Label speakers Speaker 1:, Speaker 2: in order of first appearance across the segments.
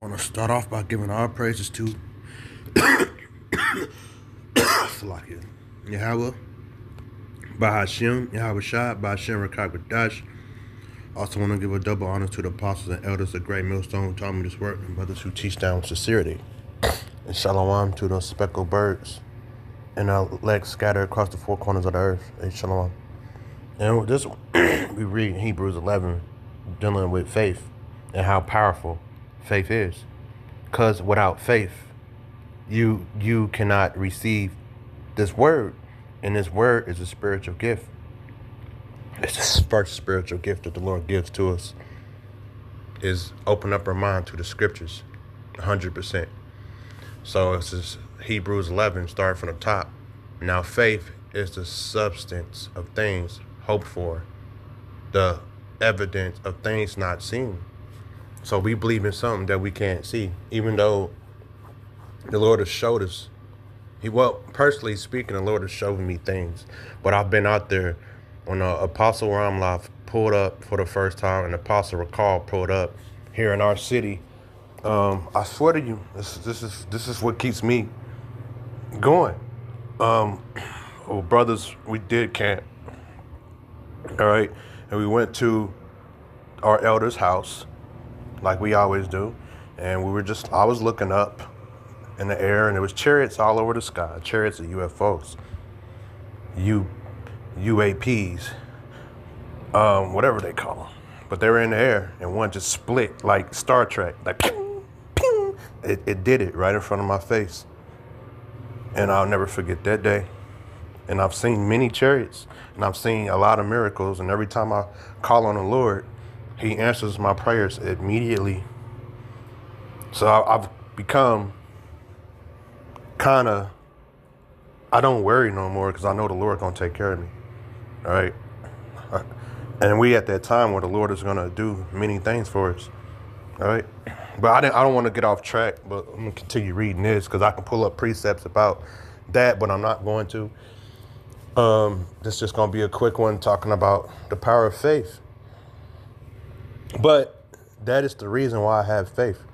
Speaker 1: I want to start off by giving our praises to Salakia, Yahweh, Bahashim, Yahweh Shai, Bahashim Rakakadash. Also want to give a double honor to the apostles and elders of Great Millstone who taught me this work, and brothers who teach down with sincerity. And shalom to those speckled birds and our legs scattered across the four corners of the earth. And shalom. And this we read Hebrews 11 dealing with faith and how powerful faith is. Because without faith, you cannot receive this word, and this word is a spiritual gift. It's the first spiritual gift that the Lord gives to us, is open up our mind to the scriptures 100%. So it's just Hebrews 11 starting from the top. Now faith is the substance of things hoped for, the evidence of things not seen. So we believe in something that we can't see, even though the Lord has showed us. Personally speaking, the Lord has shown me things. But I've been out there when Apostle Ramloff pulled up for the first time and Apostle Recall pulled up here in our city. I swear to you, this is what keeps me going. Well, brothers, we did camp. All right. And we went to our elder's house, like we always do. And I was looking up in the air, and there was chariots all over the sky, chariots of UFOs, UAPs, whatever they call them. But they were in the air, and one just split like Star Trek, like pew, pew. It did it right in front of my face. And I'll never forget that day. And I've seen many chariots, and I've seen a lot of miracles, and every time I call on the Lord, He answers my prayers immediately. So I've become I don't worry no more because I know the Lord gonna take care of me. All right. And we at that time where the Lord is gonna do many things for us. All right. But I don't want to get off track, but I'm gonna continue reading this because I can pull up precepts about that, but I'm not going to. This is just gonna be a quick one talking about the power of faith. But that is the reason why I have faith.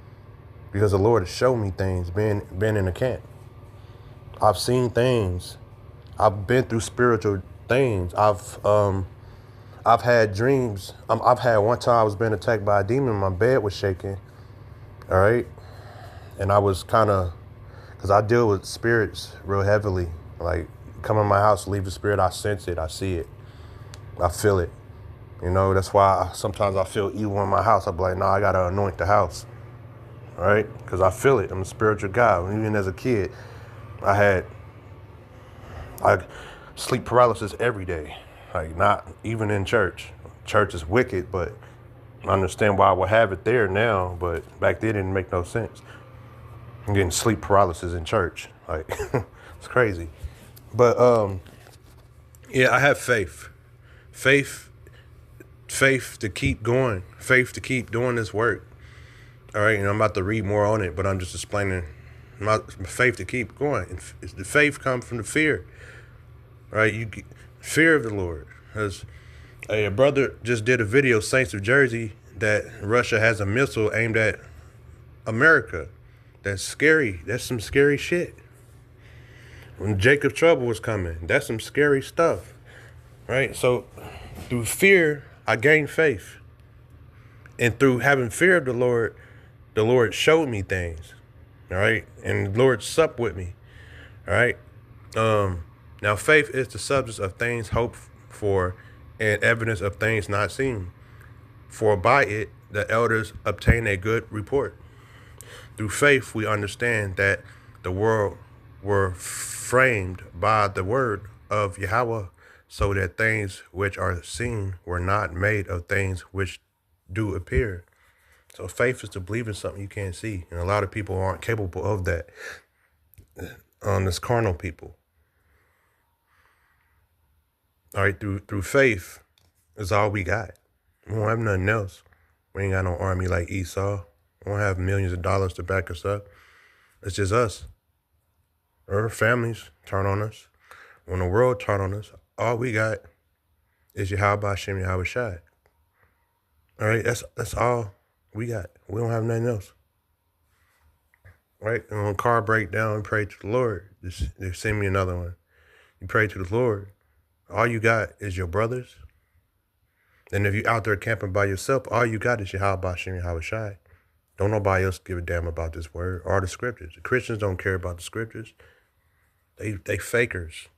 Speaker 1: Because the Lord has shown me things being in the camp. I've seen things. I've been through spiritual things. I've had dreams. I've had one time I was being attacked by a demon. My bed was shaking. All right. And I was because I deal with spirits real heavily. Like, come in my house, leave the spirit. I sense it. I see it. I feel it. You know, that's why sometimes I feel evil in my house. I'm like, I got to anoint the house. All right. Because I feel it. I'm a spiritual guy. Even as a kid, I sleep paralysis every day, like not even in church. Church is wicked, but I understand why I would have it there now, but back then it didn't make no sense. I'm getting sleep paralysis in church. Like, it's crazy. But, yeah, I have faith. Faith to keep going. Faith to keep doing this work. All right, and I'm about to read more on it, but I'm just explaining my faith to keep going. The faith comes from the fear, right? Fear of the Lord. Because a brother just did a video, Saints of Jersey, that Russia has a missile aimed at America. That's scary. That's some scary shit. When Jacob Trouble was coming, that's some scary stuff, right? So through fear, I gained faith. And through having fear of the Lord showed me things. All right. And the Lord supped with me. All right. Now faith is the substance of things hoped for and evidence of things not seen. For by it, the elders obtain a good report. Through faith, we understand that the world were framed by the word of Yahweh, so that things which are seen were not made of things which do appear. So faith is to believe in something you can't see. And a lot of people aren't capable of that. This carnal people. All right, through faith is all we got. We don't have nothing else. We ain't got no army like Esau. We don't have millions of dollars to back us up. It's just us. Our families turn on us. When the world turn on us, all we got is Yahweh Hashem Yahweh Shai. All right, that's all we got. We don't have nothing else. right? And when a car break down, pray to the Lord. Just send me another one. You pray to the Lord. All you got is your brothers. And if you out there camping by yourself, all you got is Yahweh Shem Yahweh Shai. Don't nobody else give a damn about this word or the scriptures. The Christians don't care about the scriptures. They fakers.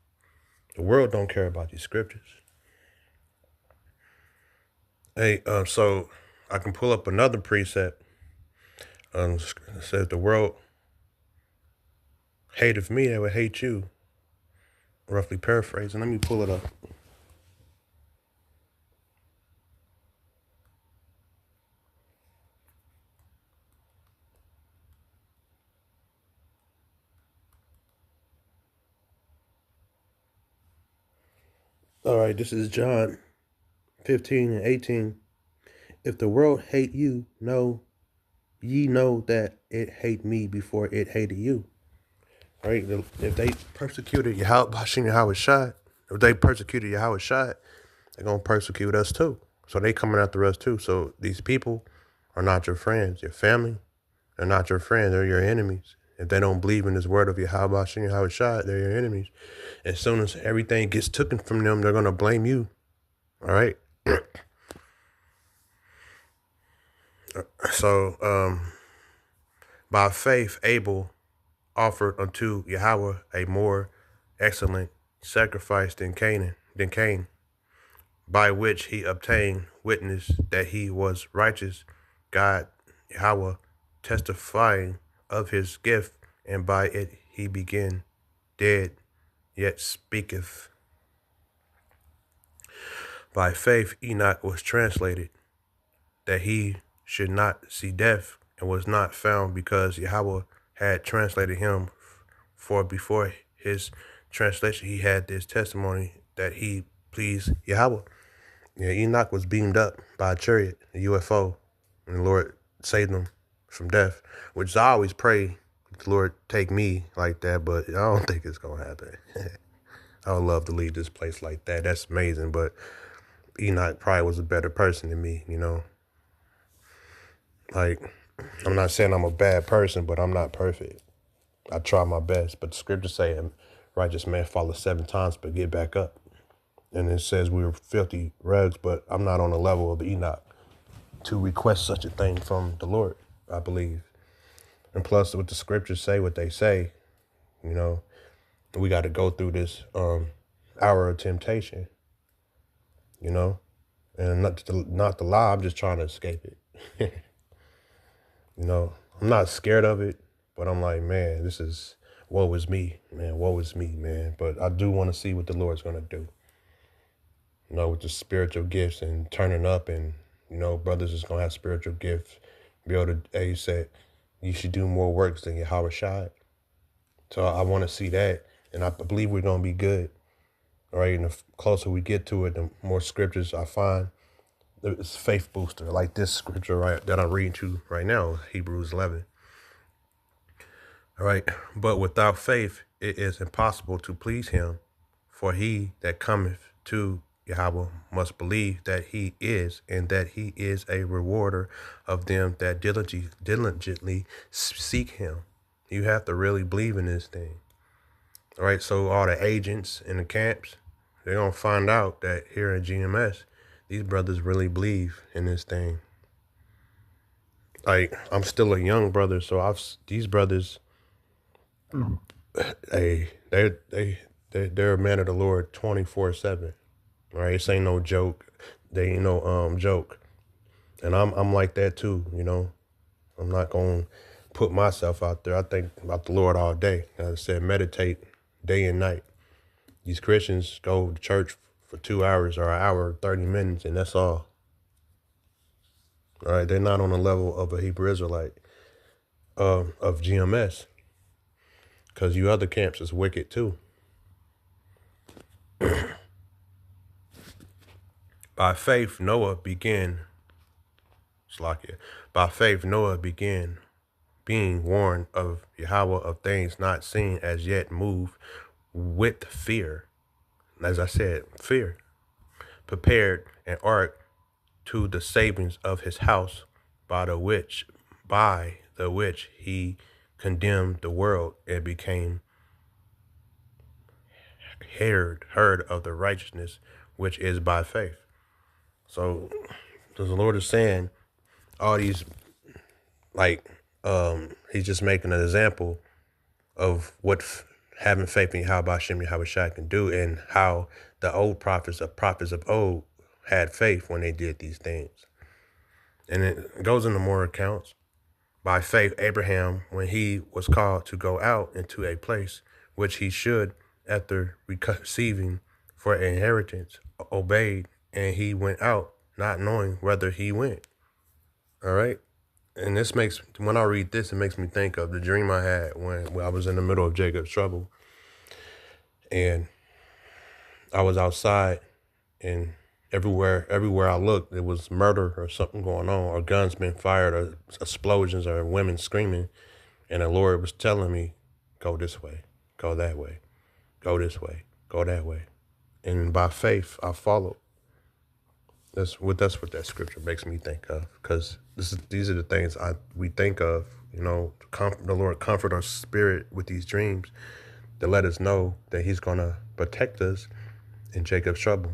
Speaker 1: The world don't care about these scriptures. Hey, so I can pull up another precept. It says the world hateth me, they would hate you. Roughly paraphrasing. Let me pull it up. All right, this is John 15 and 18. If the world hate you, ye know that it hate me before it hated you. Right? If they persecuted Yahweh Bashin Yahweh Shai, if they persecuted Yahweh Shai, they're gonna persecute us too. So they coming after us too. So these people are not your friends. Your family, they're not your friends, they're your enemies. If they don't believe in this word of Yahweh Bashin Yahweh Shai, they're your enemies. As soon as everything gets taken from them, they're gonna blame you. All right. So by faith, Abel offered unto Yahweh a more excellent sacrifice than Cain, by which he obtained witness that he was righteous, God Yahweh testifying of his gift, and by it he began dead, yet speaketh. By faith Enoch was translated, that he should not see death, and was not found, because Yahweh had translated him. For before his translation, he had this testimony that he pleased Yahweh. Yeah, Enoch was beamed up by a chariot, a UFO, and the Lord saved him from death, which I always pray the Lord take me like that, but I don't think it's going to happen. I would love to leave this place like that. That's amazing, but Enoch probably was a better person than me, you know? Like, I'm not saying I'm a bad person, but I'm not perfect. I try my best, but the scriptures say a righteous man falls 7 times but get back up. And it says we were filthy rags, but I'm not on the level of Enoch to request such a thing from the Lord, I believe. And plus, what the scriptures say, what they say, you know, we got to go through this hour of temptation, you know, and not to lie, I'm just trying to escape it. You know, I'm not scared of it, but I'm like, man, this is, woe is me, man, woe is me, man. But I do want to see what the Lord's going to do, you know, with the spiritual gifts and turning up, and, you know, brothers is going to have spiritual gifts, be able to, as you said, you should do more works than Yahweh Shai. So I want to see that, and I believe we're going to be good, all right? And the closer we get to it, the more scriptures I find. It's faith booster, like this scripture right that I'm reading to right now, Hebrews 11. All right, but without faith it is impossible to please him, for he that cometh to Yahweh must believe that he is, and that he is a rewarder of them that diligently seek him. You have to really believe in this thing. All right, so all the agents in the camps, they're going to find out that here in GMS, these brothers really believe in this thing. Like, I'm still a young brother, so these brothers, they're a man of the Lord 24/7. Right? This ain't no joke. They ain't no joke. And I'm like that too, you know. I'm not gonna put myself out there. I think about the Lord all day. As I said, meditate day and night. These Christians go to church for 2 hours or an hour, 30 minutes, and that's all. All right, they're not on the level of a Hebrew Israelite of GMS, because you other camps is wicked too. By faith, Noah began. Slakia. By faith, Noah began, being warned of Yahweh of things not seen as yet, moved with fear. As I said, fear. Prepared an ark to the savings of his house, by the which he condemned the world and became heard of the righteousness which is by faith. So the Lord is saying all these, like, he's just making an example of what having faith in Yahweh Shem Yahweh Shai can do, and how the old prophets of old had faith when they did these things. And it goes into more accounts. By faith, Abraham, when he was called to go out into a place which he should, after receiving for an inheritance, obeyed, and he went out, not knowing whether he went. All right? And this makes, when I read this, it makes me think of the dream I had when I was in the middle of Jacob's trouble. And I was outside, and everywhere I looked, there was murder or something going on, or guns being fired, or explosions, or women screaming. And the Lord was telling me, go this way, go that way, go this way, go that way. And by faith, I followed. That's what that scripture makes me think of, because these are the things we think of. You know, the Lord comfort our spirit with these dreams to let us know that He's gonna protect us in Jacob's trouble.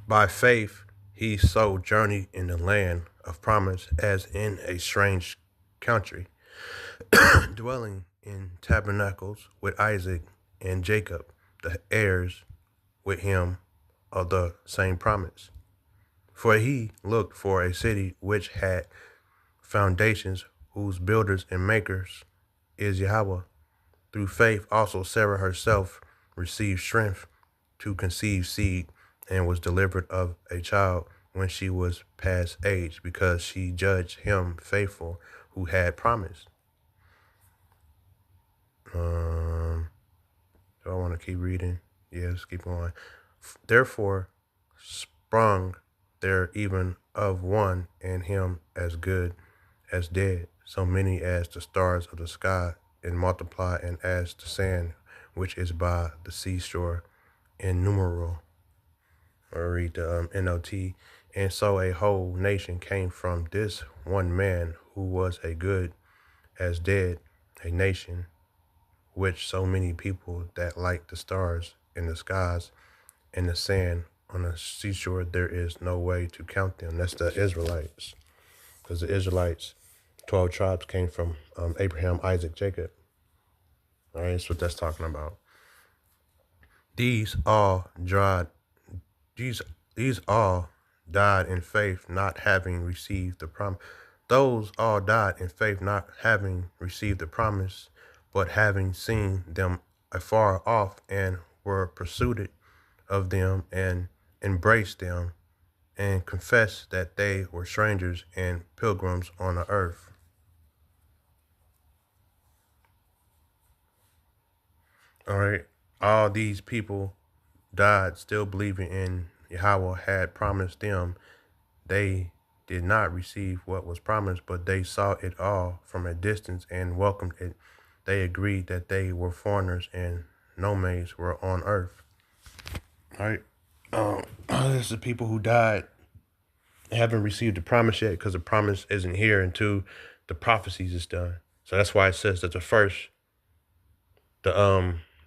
Speaker 1: By faith, he sojourneyed in the land of promise, as in a strange country, dwelling in tabernacles with Isaac and Jacob, the heirs with him of the same promise. For he looked for a city which had foundations, whose builders and makers is Yahweh. Through faith also Sarah herself received strength to conceive seed, and was delivered of a child when she was past age, because she judged him faithful who had promised. Do I want to keep reading? Yes, keep going. Therefore sprung there even of one, and him as good as dead, so many as the stars of the sky, and multiply, and as the sand which is by the seashore, innumerable. Or read the NLT. And so a whole nation came from this one man, who was a good as dead, a nation, which so many people that like the stars in the skies and the sand on the seashore, there is no way to count them. That's the Israelites, because the Israelites, 12 tribes, came from Abraham, Isaac, Jacob. All right, that's what that's talking about. These all died in faith, not having received the promise. Those all died in faith, not having received the promise, but having seen them afar off, and were persuaded of them, and embraced them, and confessed that they were strangers and pilgrims on the earth. All right, all these people died still believing in Yahweh had promised them. They did not receive what was promised, but they saw it all from a distance and welcomed it. They agreed that they were foreigners and nomads were on earth. All right. This is people who died, haven't received the promise yet, because the promise isn't here until the prophecies is done. So that's why it says that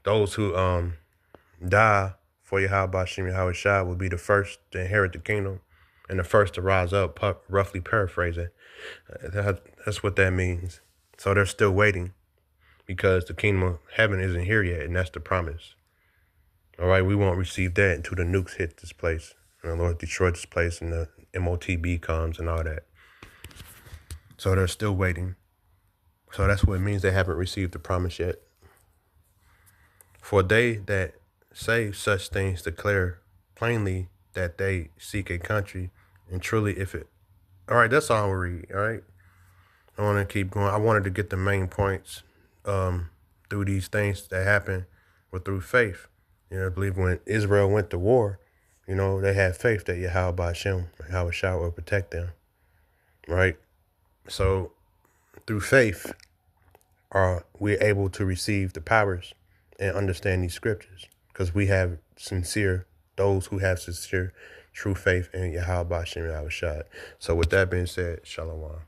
Speaker 1: those who die for Yahweh Shem Yahweh Shai will be the first to inherit the kingdom, and the first to rise up, roughly paraphrasing. That's what that means. So they're still waiting, because the kingdom of heaven isn't here yet, and that's the promise. All right, we won't receive that until the nukes hit this place, and the Lord destroyed this place, and the MOTB comes and all that. So they're still waiting. So that's what it means, they haven't received the promise yet. For they that say such things declare plainly that they seek a country, and truly if it... All right, that's all we read, all right? I want to keep going. I wanted to get the main points through these things that happen through faith. You know, I believe when Israel went to war, you know, they had faith that Yahweh Shem, Yahweh Shai will protect them, right? So through faith, we're able to receive the powers and understand these scriptures, because we have those who have sincere, true faith in Yahweh Shem Yahweh Shai. So with that being said, Shalom.